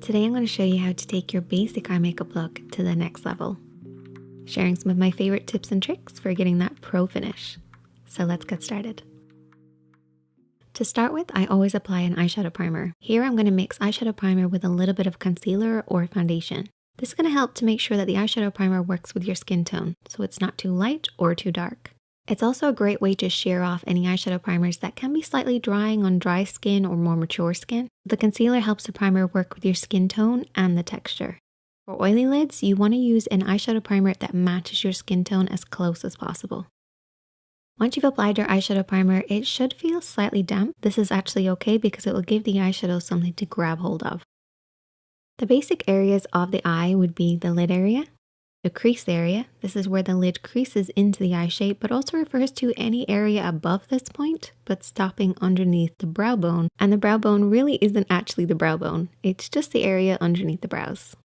Today I'm going to show you how to take your basic eye makeup look to the next level, sharing some of my favorite tips and tricks for getting that pro finish. So let's get started. To start with, I always apply an eyeshadow primer. Here I'm going to mix eyeshadow primer with a little bit of concealer or foundation. This is going to help to make sure that the eyeshadow primer works with your skin tone, so it's not too light or too dark. It's also a great way to shear off any eyeshadow primers that can be slightly drying on dry skin or more mature skin. The concealer helps the primer work with your skin tone and the texture. For oily lids, you want to use an eyeshadow primer that matches your skin tone as close as possible. Once you've applied your eyeshadow primer, it should feel slightly damp. This is actually okay because it will give the eyeshadow something to grab hold of. The basic areas of the eye would be the lid area, the crease area. This is where the lid creases into the eye shape, but also refers to any area above this point, but stopping underneath the brow bone. And the brow bone really isn't actually the brow bone. It's just the area underneath the brows.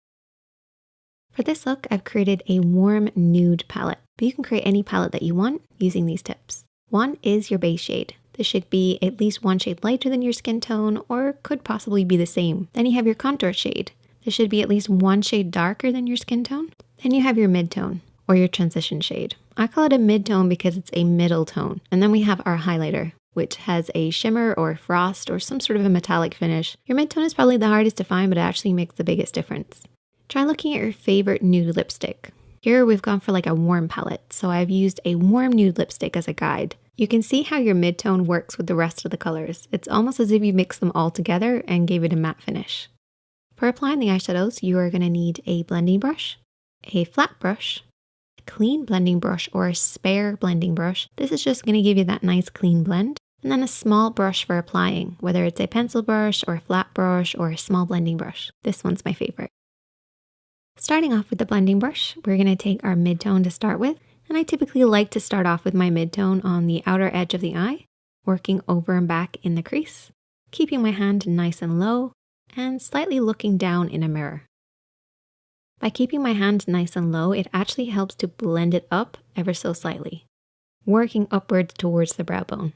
For this look, I've created a warm nude palette, but you can create any palette that you want using these tips. One is your base shade. This should be at least one shade lighter than your skin tone, or could possibly be the same. Then you have your contour shade. This should be at least one shade darker than your skin tone. Then you have your mid-tone, or your transition shade. I call it a mid-tone because it's a middle tone. And then we have our highlighter, which has a shimmer or frost or some sort of a metallic finish. Your mid-tone is probably the hardest to find, but it actually makes the biggest difference. Try looking at your favorite nude lipstick. Here we've gone for like a warm palette, so I've used a warm nude lipstick as a guide. You can see how your mid-tone works with the rest of the colors. It's almost as if you mixed them all together and gave it a matte finish. For applying the eyeshadows, you are going to need a blending brush, a flat brush, a clean blending brush or a spare blending brush. This is just going to give you that nice clean blend. And then a small brush for applying, whether it's a pencil brush or a flat brush or a small blending brush. This one's my favorite. Starting off with the blending brush, we're going to take our mid-tone to start with. And I typically like to start off with my mid-tone on the outer edge of the eye, working over and back in the crease, keeping my hand nice and low and slightly looking down in a mirror. By keeping my hand nice and low, it actually helps to blend it up ever so slightly, working upwards towards the brow bone.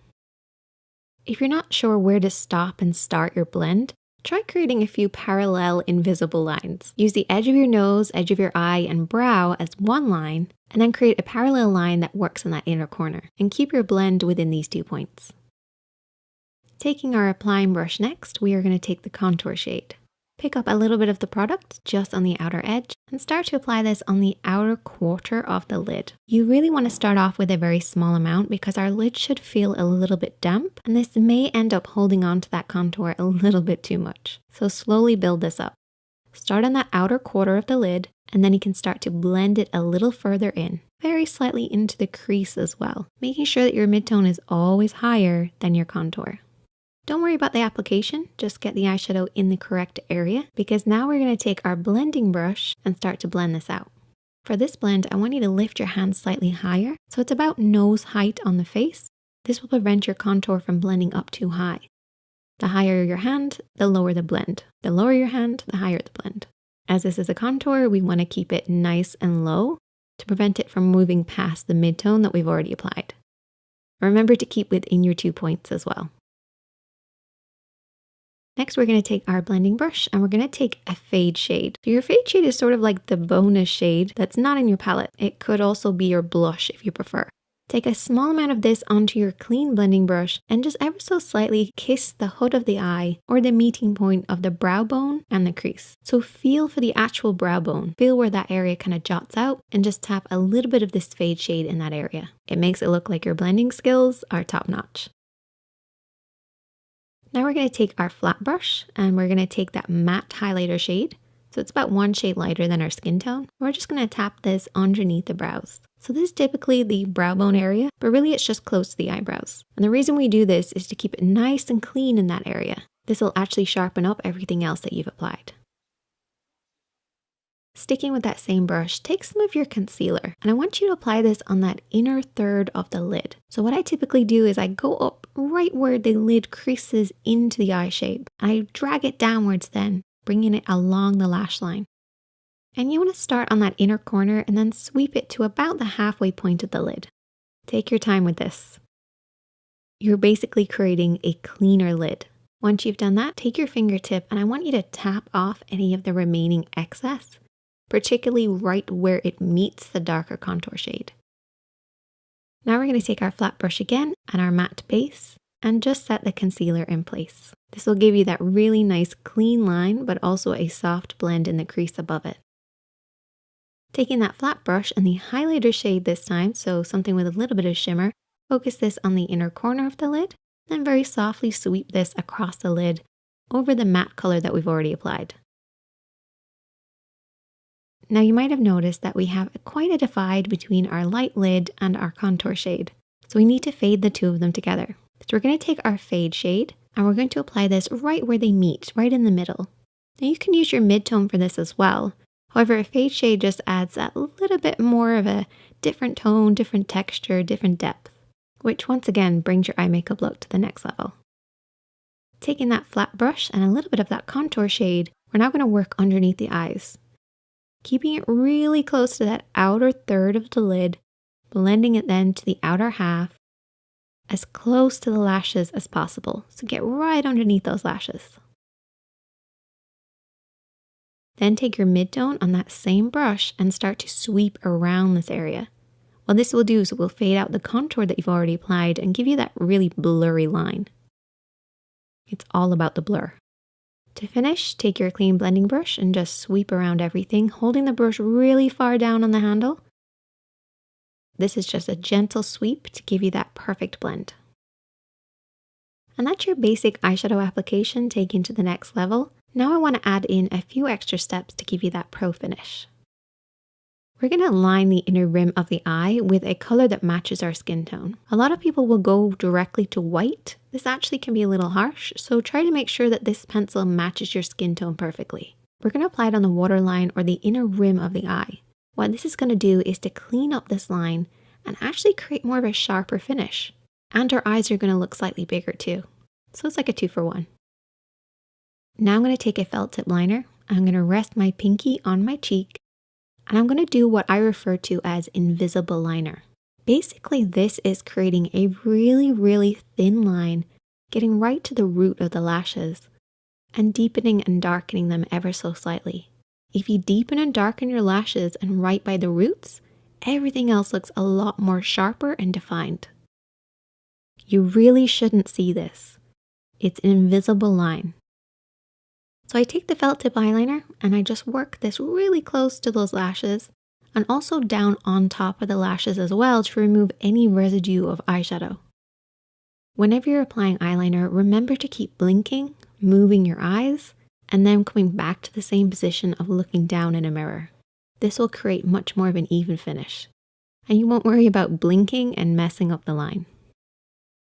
If you're not sure where to stop and start your blend, try creating a few parallel invisible lines. Use the edge of your nose, edge of your eye, and brow as one line, and then create a parallel line that works in that inner corner, and keep your blend within these 2 points. Taking our applying brush next, we are going to take the contour shade. Pick up a little bit of the product just on the outer edge and start to apply this on the outer quarter of the lid. You really want to start off with a very small amount because our lid should feel a little bit damp and this may end up holding on to that contour a little bit too much. So slowly build this up. Start on that outer quarter of the lid and then you can start to blend it a little further in, very slightly into the crease as well, making sure that your mid-tone is always higher than your contour. Don't worry about the application, just get the eyeshadow in the correct area because now we're going to take our blending brush and start to blend this out. For this blend, I want you to lift your hand slightly higher, so it's about nose height on the face. This will prevent your contour from blending up too high. The higher your hand, the lower the blend. The lower your hand, the higher the blend. As this is a contour, we want to keep it nice and low to prevent it from moving past the mid-tone that we've already applied. Remember to keep within your 2 points as well. Next, we're going to take our blending brush and we're going to take a fade shade. So your fade shade is sort of like the bonus shade that's not in your palette. It could also be your blush if you prefer. Take a small amount of this onto your clean blending brush and just ever so slightly kiss the hood of the eye or the meeting point of the brow bone and the crease. So feel for the actual brow bone. Feel where that area kind of jots out and just tap a little bit of this fade shade in that area. It makes it look like your blending skills are top notch. Now we're going to take our flat brush and we're going to take that matte highlighter shade. So it's about one shade lighter than our skin tone. We're just going to tap this underneath the brows. So this is typically the brow bone area, but really it's just close to the eyebrows. And the reason we do this is to keep it nice and clean in that area. This will actually sharpen up everything else that you've applied. Sticking with that same brush, take some of your concealer and I want you to apply this on that inner third of the lid. So what I typically do is I go up right where the lid creases into the eye shape. I drag it downwards then, bringing it along the lash line. And you want to start on that inner corner and then sweep it to about the halfway point of the lid. Take your time with this. You're basically creating a cleaner lid. Once you've done that, take your fingertip and I want you to tap off any of the remaining excess, particularly right where it meets the darker contour shade. Now we're going to take our flat brush again and our matte base and just set the concealer in place. This will give you that really nice clean line, but also a soft blend in the crease above it. Taking that flat brush and the highlighter shade this time, so something with a little bit of shimmer, focus this on the inner corner of the lid, then very softly sweep this across the lid over the matte color that we've already applied. Now you might have noticed that we have quite a divide between our light lid and our contour shade. So we need to fade the two of them together. So we're going to take our fade shade and we're going to apply this right where they meet, right in the middle. Now you can use your mid-tone for this as well. However, a fade shade just adds that little bit more of a different tone, different texture, different depth, which once again brings your eye makeup look to the next level. Taking that flat brush and a little bit of that contour shade, we're now going to work underneath the eyes. Keeping it really close to that outer third of the lid, blending it then to the outer half, as close to the lashes as possible. So get right underneath those lashes. Then take your mid-tone on that same brush and start to sweep around this area. What this will do is it will fade out the contour that you've already applied and give you that really blurry line. It's all about the blur. To finish, take your clean blending brush and just sweep around everything, holding the brush really far down on the handle. This is just a gentle sweep to give you that perfect blend. And that's your basic eyeshadow application taken to the next level. Now I want to add in a few extra steps to give you that pro finish. We're going to line the inner rim of the eye with a color that matches our skin tone. A lot of people will go directly to white. This actually can be a little harsh, so try to make sure that this pencil matches your skin tone perfectly. We're going to apply it on the waterline or the inner rim of the eye. What this is going to do is to clean up this line and actually create more of a sharper finish. And our eyes are going to look slightly bigger too. So it's like a 2-for-1. Now I'm going to take a felt tip liner. I'm going to rest my pinky on my cheek. And I'm going to do what I refer to as invisible liner. Basically, this is creating a really, really thin line, getting right to the root of the lashes and deepening and darkening them ever so slightly. If you deepen and darken your lashes and right by the roots, everything else looks a lot more sharper and defined. You really shouldn't see this. It's an invisible line. So I take the felt tip eyeliner and I just work this really close to those lashes and also down on top of the lashes as well to remove any residue of eyeshadow. Whenever you're applying eyeliner, remember to keep blinking, moving your eyes, and then coming back to the same position of looking down in a mirror. This will create much more of an even finish. And you won't worry about blinking and messing up the line.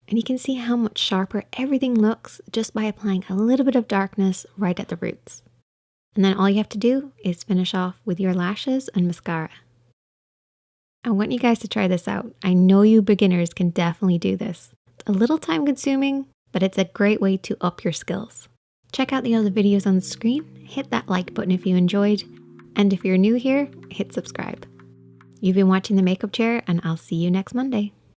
And you can see how much sharper everything looks just by applying a little bit of darkness right at the roots. And then all you have to do is finish off with your lashes and mascara. I want you guys to try this out. I know you beginners can definitely do this. It's a little time consuming, but it's a great way to up your skills. Check out the other videos on the screen, hit that like button if you enjoyed, and if you're new here, hit subscribe. You've been watching The Makeup Chair, and I'll see you next Monday.